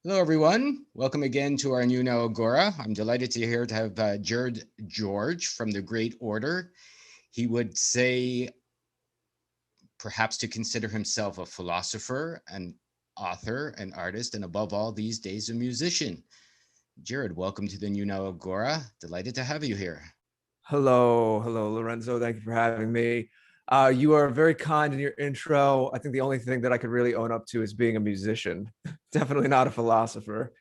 Hello, everyone. Welcome again to our new now Agora. I'm delighted to here to have Jared George from the Great Order. He would say perhaps to consider himself a philosopher, an author, an artist, and above all these days, a musician. Jared, welcome to the new now Agora. Delighted to have you here. Hello, Lorenzo. Thank you for having me. You are very kind in your intro. I think the only thing that I could really own up to is being a musician. Definitely not a philosopher.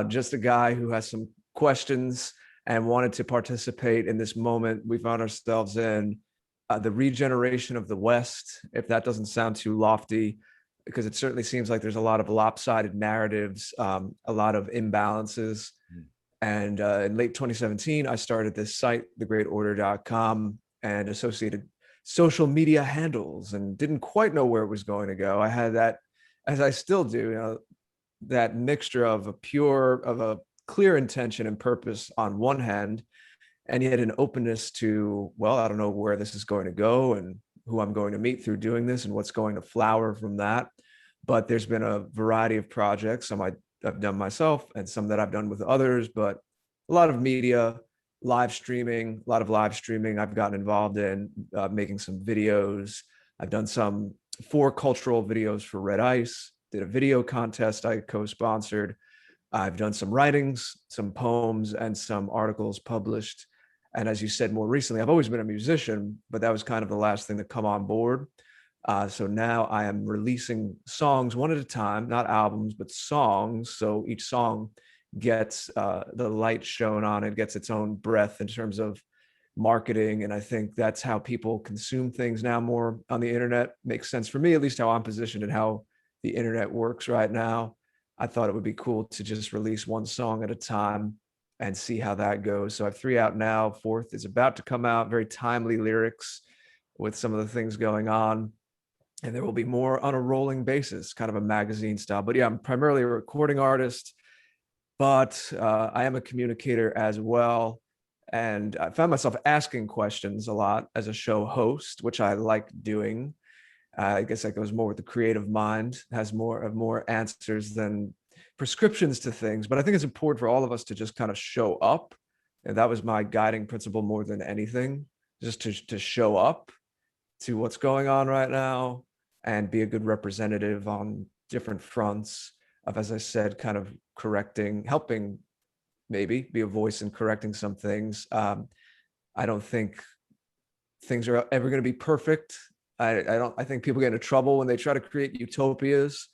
Just a guy who has some questions and wanted to participate in this moment we found ourselves in, the regeneration of the West, if that doesn't sound too lofty, because it certainly seems like there's a lot of lopsided narratives, a lot of imbalances. And in late 2017, I started this site, thegreatorder.com, and associated social media handles, and didn't quite know where it was going to go. I had that, as I still do, that mixture of a clear intention and purpose on one hand, and yet an openness to, well, I don't know where this is going to go and who I'm going to meet through doing this and what's going to flower from that. But there's been a variety of projects. I've done myself and some that I've done with others, but a lot of media, a lot of live streaming I've gotten involved in, making some videos. I've done some 4 cultural videos for Red Ice, did a video contest I co-sponsored. I've done some writings, some poems, and some articles published. And as you said more recently, I've always been a musician, but that was kind of the last thing to come on board. So now I am releasing songs one at a time, not albums, but songs. So each song gets the light shown on it, gets its own breath in terms of marketing. And I think that's how people consume things now more on the internet. Makes sense for me, at least how I'm positioned and how the internet works right now. I thought it would be cool to just release one song at a time and see how that goes. So I have 3 out now. 4th is about to come out. Very timely lyrics with some of the things going on. And there will be more on a rolling basis, kind of a magazine style. But yeah, I'm primarily a recording artist, but I am a communicator as well. And I found myself asking questions a lot as a show host, which I like doing. I guess that goes more with the creative mind, has more answers than prescriptions to things. But I think it's important for all of us to just kind of show up. And that was my guiding principle more than anything, just to show up to what's going on right now and be a good representative on different fronts of, as I said, kind of correcting, helping maybe be a voice in correcting some things. I don't think things are ever going to be perfect. I think people get into trouble when they try to create utopias.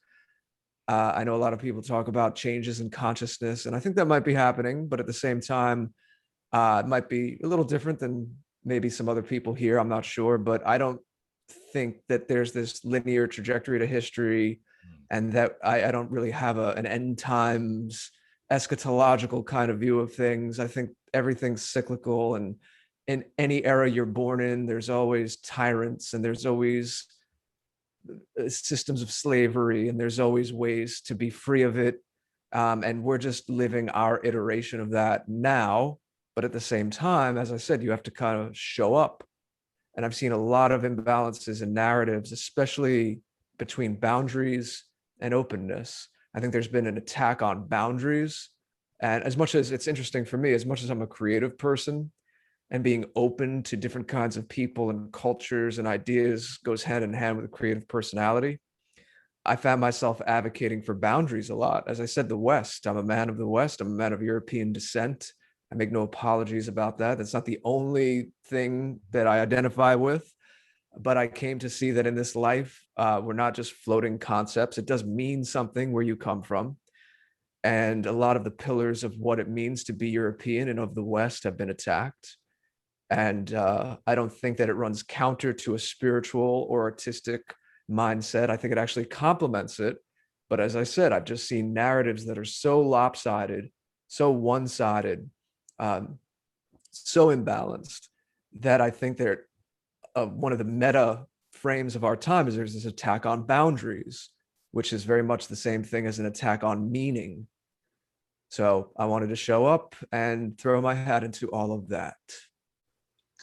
I know a lot of people talk about changes in consciousness, and I think that might be happening, but at the same time, it might be a little different than maybe some other people here. I'm not sure, but I don't think that there's this linear trajectory to history, and that I don't really have an end times eschatological kind of view of things. I think everything's cyclical, and in any era you're born in, there's always tyrants, and there's always systems of slavery, and there's always ways to be free of it. And we're just living our iteration of that now. But at the same time, as I said, you have to kind of show up. And I've seen a lot of imbalances in narratives, especially between boundaries and openness. I think there's been an attack on boundaries. And as much as it's interesting for me, as much as I'm a creative person, and being open to different kinds of people and cultures and ideas goes hand in hand with a creative personality, I found myself advocating for boundaries a lot. As I said, the West, I'm a man of the West, I'm a man of European descent. I make no apologies about that. That's not the only thing that I identify with, but I came to see that in this life, we're not just floating concepts. It does mean something where you come from. And a lot of the pillars of what it means to be European and of the West have been attacked. And I don't think that it runs counter to a spiritual or artistic mindset. I think it actually complements it. But as I said, I've just seen narratives that are so lopsided, so one-sided, so imbalanced, that I think they're one of the meta frames of our time is there's this attack on boundaries, which is very much the same thing as an attack on meaning. So I wanted to show up and throw my hat into all of that.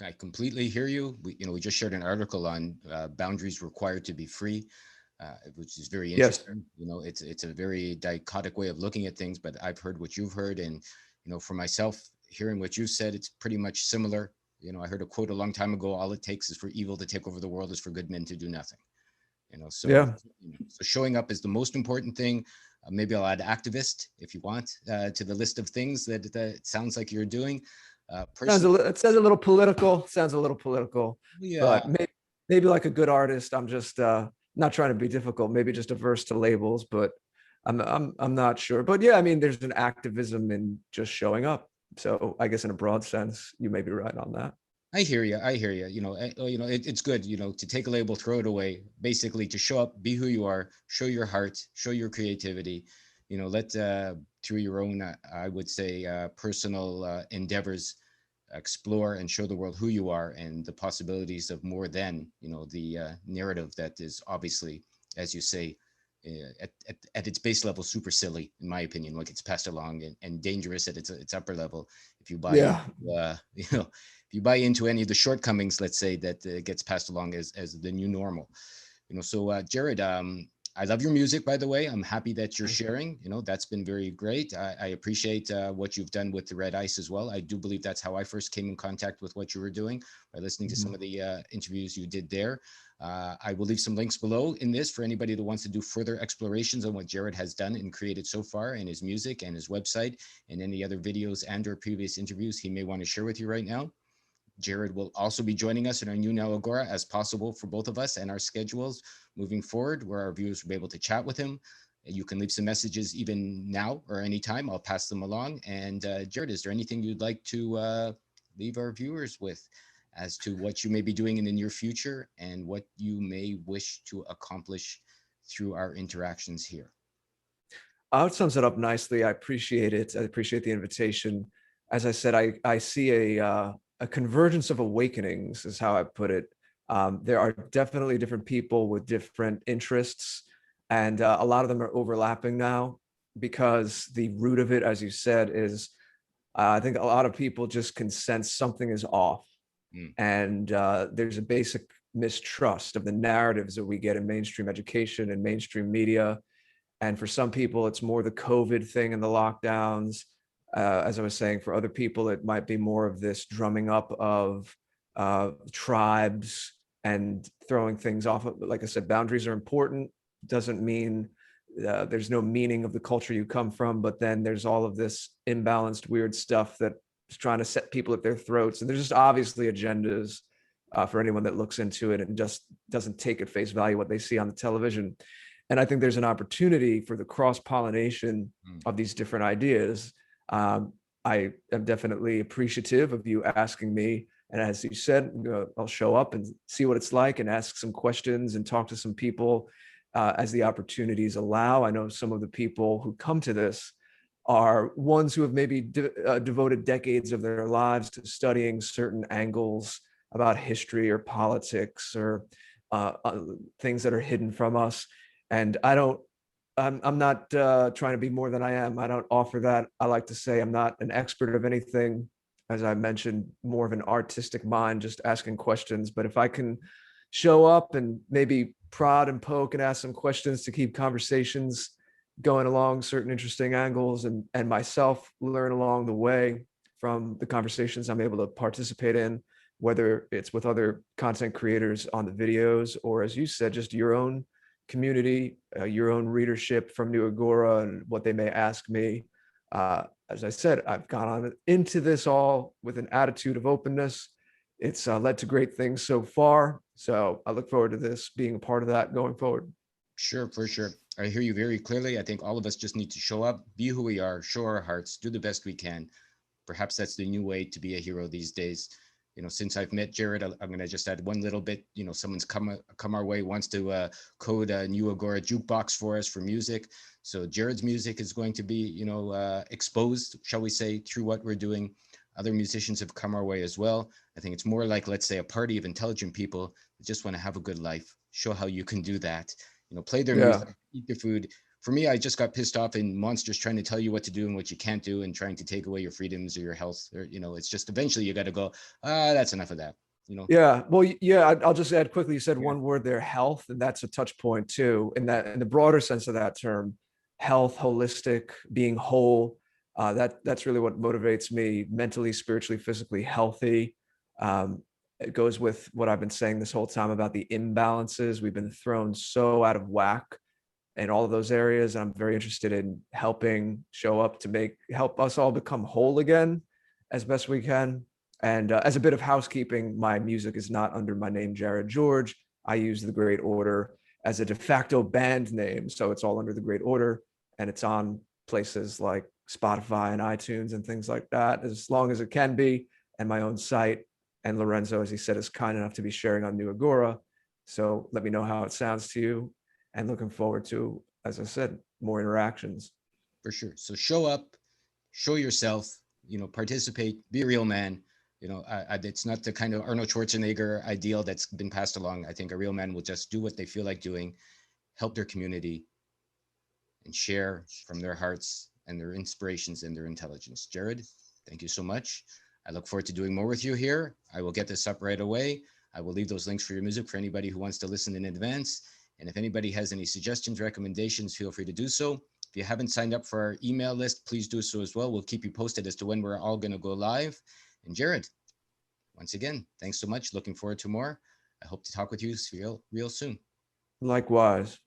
I completely hear you. We just shared an article on boundaries required to be free. which is very Yes. interesting. It's a very dichotic way of looking at things, but I've heard what you've heard, and for myself, hearing what you said, it's pretty much similar. I heard a quote a long time ago: "All it takes is for evil to take over the world, is for good men to do nothing." So Yeah. so showing up is the most important thing. Maybe I'll add activist if you want to the list of things that it sounds like you're doing. Personally, It sounds a little political. Sounds a little political, yeah, but maybe like a good artist, I'm just not trying to be difficult. Maybe just averse to labels, but I'm not sure. But yeah, I mean, there's an activism in just showing up. So I guess in a broad sense, you may be right on that. I hear you. I hear you. It's good. To take a label, throw it away. Basically, to show up, be who you are, show your heart, show your creativity. Let through your own, I would say, personal endeavors, explore and show the world who you are and the possibilities of more than the narrative that is obviously, as you say, at its base level, super silly in my opinion. Like, it's passed along, and dangerous at its upper level. If you buy Yeah. into, if you buy into any of the shortcomings, let's say, that gets passed along as the new normal. So Jared, I love your music, by the way. I'm happy that you're sharing. That's been very great. I appreciate what you've done with the Red Ice as well. I do believe that's how I first came in contact with what you were doing, by listening to some of the interviews you did there. I will leave some links below in this for anybody that wants to do further explorations on what Jared has done and created so far, and his music and his website, and any other videos and or previous interviews he may want to share with you right now. Jared will also be joining us in our new Now Agora as possible for both of us and our schedules moving forward, where our viewers will be able to chat with him. You can leave some messages even now or anytime. I'll pass them along. And Jared, is there anything you'd like to leave our viewers with as to what you may be doing in the near future and what you may wish to accomplish through our interactions here? It sums it up nicely. I appreciate it. I appreciate the invitation. As I said, I see a convergence of awakenings, is how I put it. There are definitely different people with different interests, and a lot of them are overlapping now, because the root of it, as you said, is I think a lot of people just can sense something is off, Mm. and there's a basic mistrust of the narratives that we get in mainstream education and mainstream media. And for some people, it's more the COVID thing and the lockdowns. As I was saying, for other people, it might be more of this drumming up of tribes and throwing things off. Like I said, boundaries are important. Doesn't mean there's no meaning of the culture you come from, but then there's all of this imbalanced, weird stuff that's trying to set people at their throats. And there's just obviously agendas for anyone that looks into it and just doesn't take at face value what they see on the television. And I think there's an opportunity for the cross pollination of these different ideas. I am definitely appreciative of you asking me. And as you said, I'll show up and see what it's like and ask some questions and talk to some people as the opportunities allow. I know some of the people who come to this are ones who have maybe devoted decades of their lives to studying certain angles about history or politics or things that are hidden from us. And I'm not trying to be more than I am. I don't offer that. I like to say I'm not an expert of anything. As I mentioned, more of an artistic mind, just asking questions. But if I can show up and maybe prod and poke and ask some questions to keep conversations going along certain interesting angles, and myself learn along the way from the conversations I'm able to participate in, whether it's with other content creators on the videos, or as you said, just your own community, your own readership from New Agora and what they may ask me. As I said, I've gone on into this all with an attitude of openness. It's led to great things so far. So I look forward to this being a part of that going forward. Sure, for sure. I hear you very clearly. I think all of us just need to show up, be who we are, show our hearts, do the best we can. Perhaps that's the new way to be a hero these days. Since I've met Jared, I'm going to just add one little bit. Someone's come our way, wants to code a new Agora Jukebox for us for music. So Jared's music is going to be, exposed, shall we say, through what we're doing. Other musicians have come our way as well. I think it's more like, let's say, a party of intelligent people that just want to have a good life. Show how you can do that. Play their Yeah. music, eat their food. For me, I just got pissed off in monsters trying to tell you what to do and what you can't do, and trying to take away your freedoms or your health. Or, it's just eventually you got to go, that's enough of that. you know. Yeah, well, yeah, I'll just add quickly. You said Yeah. one word there, health, and that's a touch point too. In that, in the broader sense of that term, health, holistic, being whole. That's really what motivates me mentally, spiritually, physically healthy. Um, it goes with what I've been saying this whole time about the imbalances. We've been thrown so out of whack in all of those areas. I'm very interested in helping show up to help us all become whole again as best we can. And as a bit of housekeeping, my music is not under my name, Jared George. I use the Great Order as a de facto band name. So it's all under the Great Order, and it's on places like Spotify and iTunes and things like that, as long as it can be, and my own site. And Lorenzo, as he said, is kind enough to be sharing on New Agora. So let me know how it sounds to you, and looking forward to, as I said, more interactions. For sure. So show up, show yourself, participate, be a real man. It's not the kind of Arnold Schwarzenegger ideal that's been passed along. I think a real man will just do what they feel like doing, help their community, and share from their hearts and their inspirations and their intelligence. Jared, thank you so much. I look forward to doing more with you here. I will get this up right away. I will leave those links for your music for anybody who wants to listen in advance. And if anybody has any suggestions, recommendations, feel free to do so. If you haven't signed up for our email list, please do so as well. We'll keep you posted as to when we're all going to go live. And Jared, once again, thanks so much. Looking forward to more. I hope to talk with you real soon. Likewise.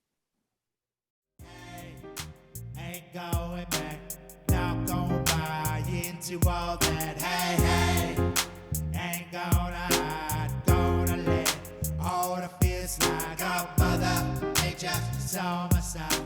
Ain't going back, not gonna buy into all that. Hey, ain't gonna hide, gonna let all the fears slide. Oh, mother nature is on my side.